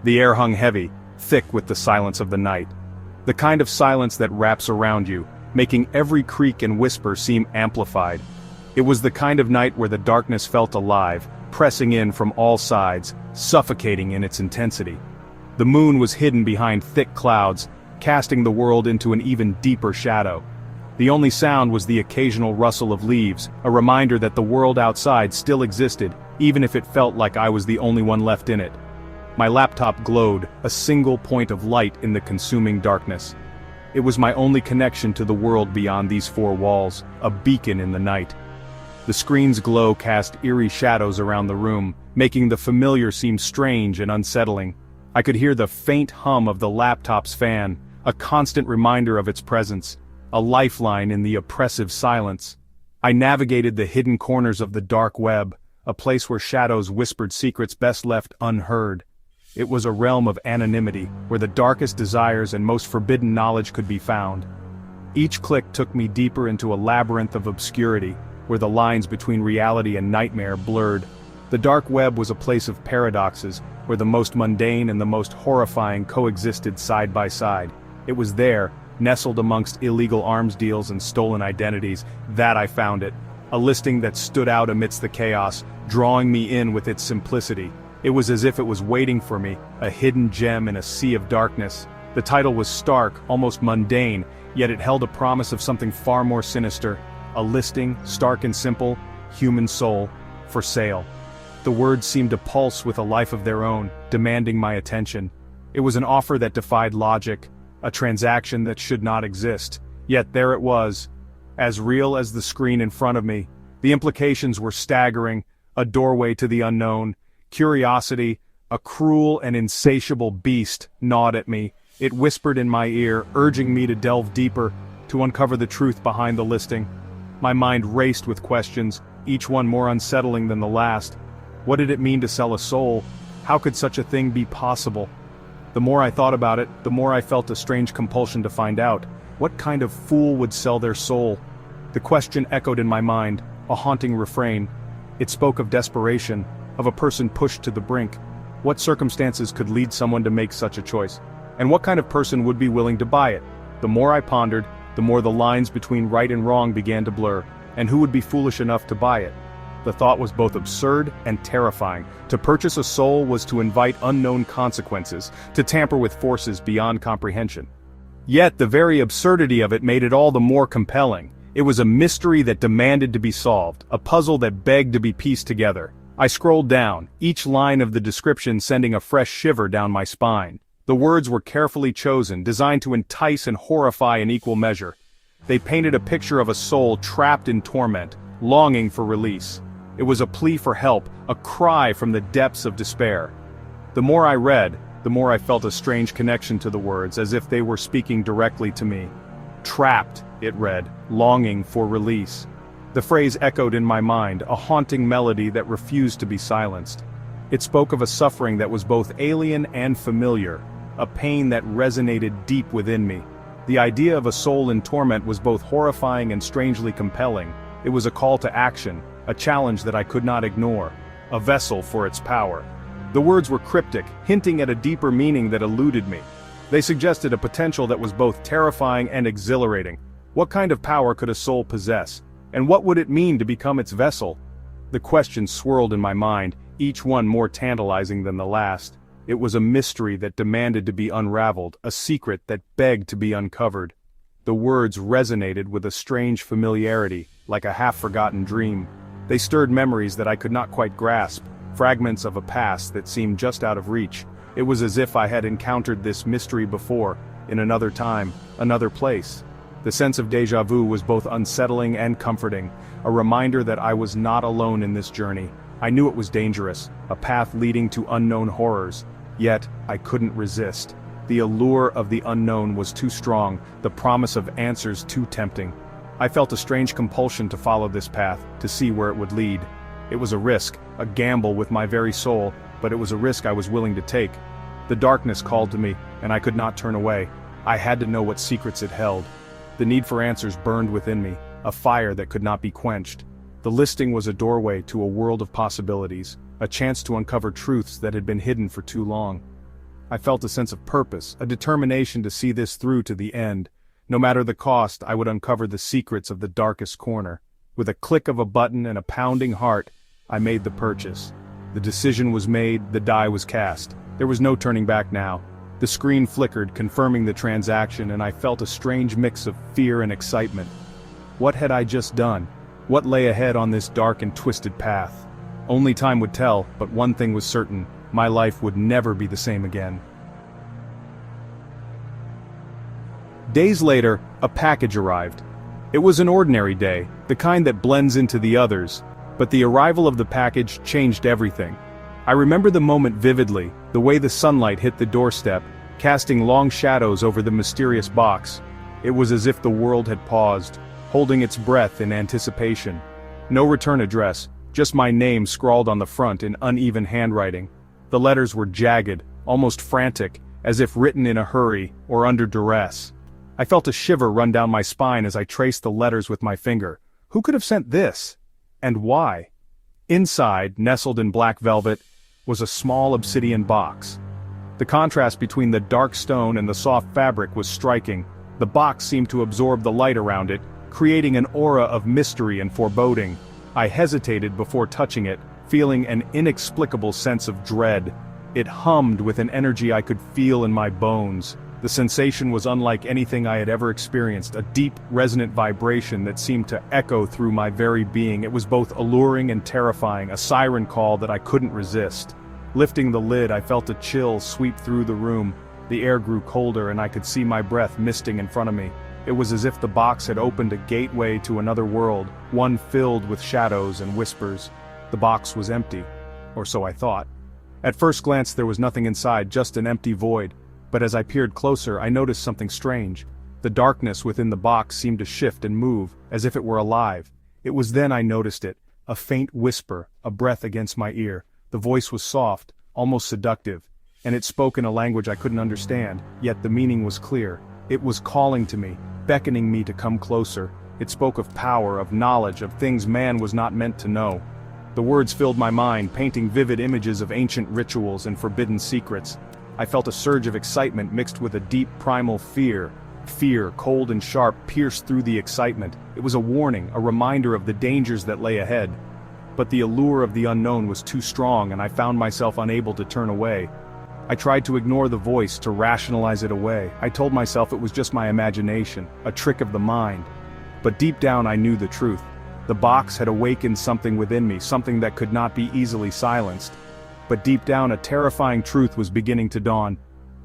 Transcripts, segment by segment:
The air hung heavy, thick with the silence of the night. The kind of silence that wraps around you, making every creak and whisper seem amplified. It was the kind of night where the darkness felt alive, pressing in from all sides, suffocating in its intensity. The moon was hidden behind thick clouds, casting the world into an even deeper shadow. The only sound was the occasional rustle of leaves, a reminder that the world outside still existed, even if it felt like I was the only one left in it. My laptop glowed, a single point of light in the consuming darkness. It was my only connection to the world beyond these four walls, a beacon in the night. The screen's glow cast eerie shadows around the room, making the familiar seem strange and unsettling. I could hear the faint hum of the laptop's fan, a constant reminder of its presence, a lifeline in the oppressive silence. I navigated the hidden corners of the dark web, a place where shadows whispered secrets best left unheard. It was a realm of anonymity, where the darkest desires and most forbidden knowledge could be found. Each click took me deeper into a labyrinth of obscurity, where the lines between reality and nightmare blurred. The dark web was a place of paradoxes, where the most mundane and the most horrifying coexisted side by side. It was there, nestled amongst illegal arms deals and stolen identities, that I found it. A listing that stood out amidst the chaos, drawing me in with its simplicity. It was as if it was waiting for me, a hidden gem in a sea of darkness. The title was stark, almost mundane, yet it held a promise of something far more sinister. A listing, stark and simple, human soul, for sale. The words seemed to pulse with a life of their own, demanding my attention. It was an offer that defied logic, a transaction that should not exist. Yet there it was, as real as the screen in front of me. The implications were staggering, a doorway to the unknown. Curiosity, a cruel and insatiable beast, gnawed at me. It whispered in my ear, urging me to delve deeper, to uncover the truth behind the listing. My mind raced with questions, each one more unsettling than the last. What did it mean to sell a soul? How could such a thing be possible? The more I thought about it, the more I felt a strange compulsion to find out. What kind of fool would sell their soul? The question echoed in my mind, a haunting refrain. It spoke of desperation, of a person pushed to the brink. What circumstances could lead someone to make such a choice? And what kind of person would be willing to buy it? The more I pondered, the more the lines between right and wrong began to blur, and who would be foolish enough to buy it? The thought was both absurd and terrifying. To purchase a soul was to invite unknown consequences, to tamper with forces beyond comprehension. Yet the very absurdity of it made it all the more compelling. It was a mystery that demanded to be solved, a puzzle that begged to be pieced together. I scrolled down, each line of the description sending a fresh shiver down my spine. The words were carefully chosen, designed to entice and horrify in equal measure. They painted a picture of a soul trapped in torment, longing for release. It was a plea for help, a cry from the depths of despair. The more I read, the more I felt a strange connection to the words, as if they were speaking directly to me. Trapped, it read, longing for release. The phrase echoed in my mind, a haunting melody that refused to be silenced. It spoke of a suffering that was both alien and familiar, a pain that resonated deep within me. The idea of a soul in torment was both horrifying and strangely compelling. It was a call to action, a challenge that I could not ignore, a vessel for its power. The words were cryptic, hinting at a deeper meaning that eluded me. They suggested a potential that was both terrifying and exhilarating. What kind of power could a soul possess? And what would it mean to become its vessel? The questions swirled in my mind, each one more tantalizing than the last. It was a mystery that demanded to be unraveled, a secret that begged to be uncovered. The words resonated with a strange familiarity, like a half-forgotten dream. They stirred memories that I could not quite grasp, fragments of a past that seemed just out of reach. It was as if I had encountered this mystery before, in another time, another place. The sense of déjà vu was both unsettling and comforting, a reminder that I was not alone in this journey. I knew it was dangerous, a path leading to unknown horrors, yet I couldn't resist. The allure of the unknown was too strong, the promise of answers too tempting. I felt a strange compulsion to follow this path, to see where it would lead. It was a risk, a gamble with my very soul, but it was a risk I was willing to take. The darkness called to me, and I could not turn away. I had to know what secrets it held. The need for answers burned within me, a fire that could not be quenched. The listing was a doorway to a world of possibilities, a chance to uncover truths that had been hidden for too long. I felt a sense of purpose, a determination to see this through to the end. No matter the cost, I would uncover the secrets of the darkest corner. With a click of a button and a pounding heart, I made the purchase. The decision was made, the die was cast. There was no turning back now. The screen flickered, confirming the transaction, and I felt a strange mix of fear and excitement. What had I just done? What lay ahead on this dark and twisted path? Only time would tell, but one thing was certain: my life would never be the same again. Days later, a package arrived. It was an ordinary day, the kind that blends into the others, but the arrival of the package changed everything. I remember the moment vividly, the way the sunlight hit the doorstep, casting long shadows over the mysterious box. It was as if the world had paused, holding its breath in anticipation. No return address, just my name scrawled on the front in uneven handwriting. The letters were jagged, almost frantic, as if written in a hurry or under duress. I felt a shiver run down my spine as I traced the letters with my finger. Who could have sent this? And why? Inside, nestled in black velvet, was a small obsidian box. The contrast between the dark stone and the soft fabric was striking. The box seemed to absorb the light around it, creating an aura of mystery and foreboding. I hesitated before touching it, feeling an inexplicable sense of dread. It hummed with an energy I could feel in my bones. The sensation was unlike anything I had ever experienced, a deep, resonant vibration that seemed to echo through my very being. It was both alluring and terrifying, a siren call that I couldn't resist. Lifting the lid, I felt a chill sweep through the room. The air grew colder and I could see my breath misting in front of me. It was as if the box had opened a gateway to another world, one filled with shadows and whispers. The box was empty, or so I thought. At first glance there was nothing inside, just an empty void. But as I peered closer, I noticed something strange. The darkness within the box seemed to shift and move, as if it were alive. It was then I noticed it, a faint whisper, a breath against my ear. The voice was soft, almost seductive, and it spoke in a language I couldn't understand, yet the meaning was clear. It was calling to me, beckoning me to come closer. It spoke of power, of knowledge, of things man was not meant to know. The words filled my mind, painting vivid images of ancient rituals and forbidden secrets. I felt a surge of excitement mixed with a deep primal fear. Fear, cold and sharp, pierced through the excitement. It was a warning, a reminder of the dangers that lay ahead. But the allure of the unknown was too strong and I found myself unable to turn away. I tried to ignore the voice, to rationalize it away. I told myself it was just my imagination, a trick of the mind. But deep down I knew the truth. The box had awakened something within me, something that could not be easily silenced. But deep down a terrifying truth was beginning to dawn.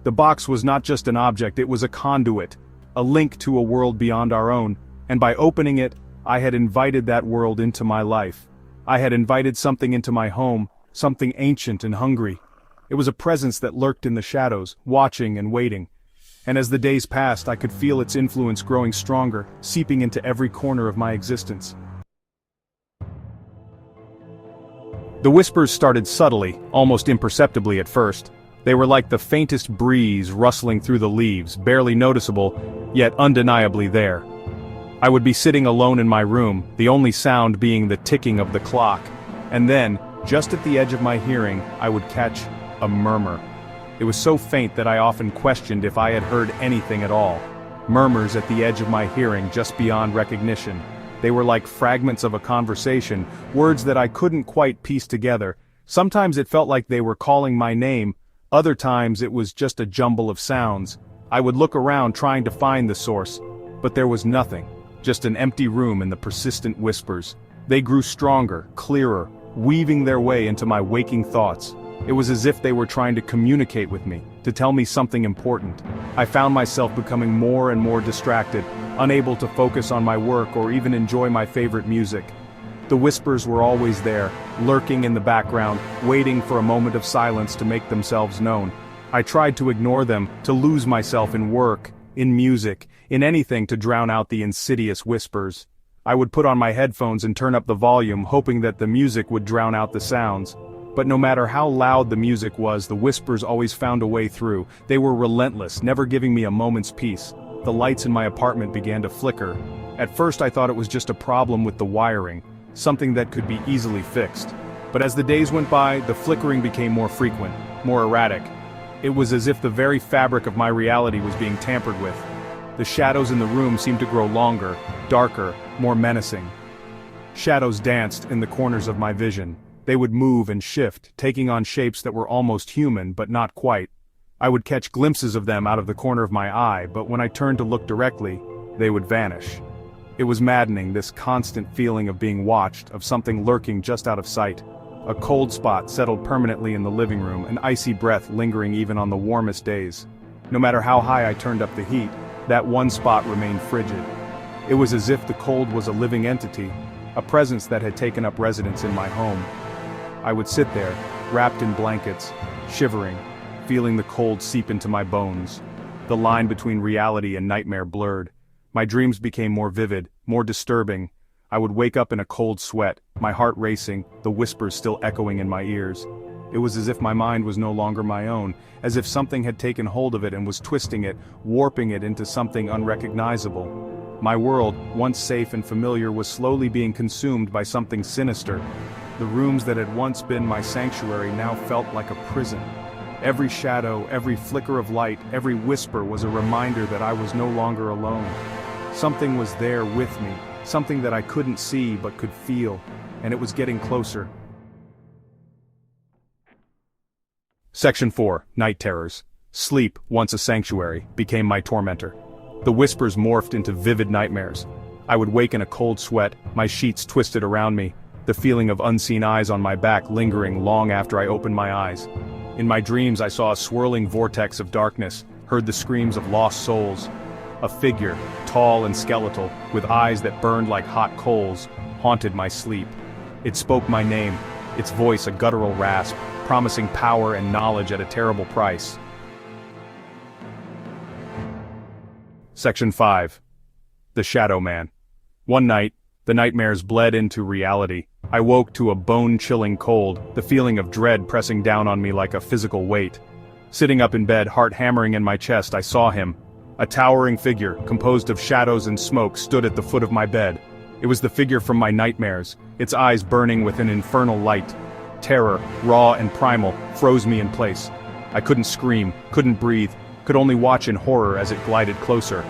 The box was not just an object, it was a conduit, a link to a world beyond our own, and by opening it, I had invited that world into my life. I had invited something into my home, something ancient and hungry. It was a presence that lurked in the shadows, watching and waiting. And as the days passed, I could feel its influence growing stronger, seeping into every corner of my existence. The whispers started subtly, almost imperceptibly at first. They were like the faintest breeze rustling through the leaves, barely noticeable, yet undeniably there. I would be sitting alone in my room, the only sound being the ticking of the clock, and then, just at the edge of my hearing, I would catch a murmur. It was so faint that I often questioned if I had heard anything at all. Murmurs at the edge of my hearing, just beyond recognition. They were like fragments of a conversation, words that I couldn't quite piece together. Sometimes it felt like they were calling my name, other times it was just a jumble of sounds. I would look around trying to find the source, but there was nothing, just an empty room and the persistent whispers. They grew stronger, clearer, weaving their way into my waking thoughts. It was as if they were trying to communicate with me, to tell me something important. I found myself becoming more and more distracted, unable to focus on my work or even enjoy my favorite music. The whispers were always there, lurking in the background, waiting for a moment of silence to make themselves known. I tried to ignore them, to lose myself in work, in music, in anything to drown out the insidious whispers. I would put on my headphones and turn up the volume, hoping that the music would drown out the sounds. But no matter how loud the music was, the whispers always found a way through. They were relentless, never giving me a moment's peace. The lights in my apartment began to flicker. At first I thought it was just a problem with the wiring, something that could be easily fixed. But as the days went by, the flickering became more frequent, more erratic. It was as if the very fabric of my reality was being tampered with. The shadows in the room seemed to grow longer, darker, more menacing. Shadows danced in the corners of my vision. They would move and shift, taking on shapes that were almost human but not quite. I would catch glimpses of them out of the corner of my eye, but when I turned to look directly, they would vanish. It was maddening, this constant feeling of being watched, of something lurking just out of sight. A cold spot settled permanently in the living room, an icy breath lingering even on the warmest days. No matter how high I turned up the heat, that one spot remained frigid. It was as if the cold was a living entity, a presence that had taken up residence in my home. I would sit there, wrapped in blankets, shivering, feeling the cold seep into my bones. The line between reality and nightmare blurred. My dreams became more vivid, more disturbing. I would wake up in a cold sweat, my heart racing, the whispers still echoing in my ears. It was as if my mind was no longer my own, as if something had taken hold of it and was twisting it, warping it into something unrecognizable. My world, once safe and familiar, was slowly being consumed by something sinister. The rooms that had once been my sanctuary now felt like a prison. Every shadow, every flicker of light, every whisper was a reminder that I was no longer alone. Something was there with me, something that I couldn't see but could feel, and it was getting closer. Section 4, Night Terrors. Sleep, once a sanctuary, became my tormentor. The whispers morphed into vivid nightmares. I would wake in a cold sweat, my sheets twisted around me, the feeling of unseen eyes on my back lingering long after I opened my eyes. In my dreams I saw a swirling vortex of darkness, heard the screams of lost souls. A figure, tall and skeletal, with eyes that burned like hot coals, haunted my sleep. It spoke my name, its voice a guttural rasp, promising power and knowledge at a terrible price. Section 5. The Shadow Man. One night, the nightmares bled into reality. I woke to a bone-chilling cold, the feeling of dread pressing down on me like a physical weight. Sitting up in bed, heart hammering in my chest, I saw him. A towering figure, composed of shadows and smoke, stood at the foot of my bed. It was the figure from my nightmares, its eyes burning with an infernal light. Terror, raw and primal, froze me in place. I couldn't scream, couldn't breathe, could only watch in horror as it glided closer.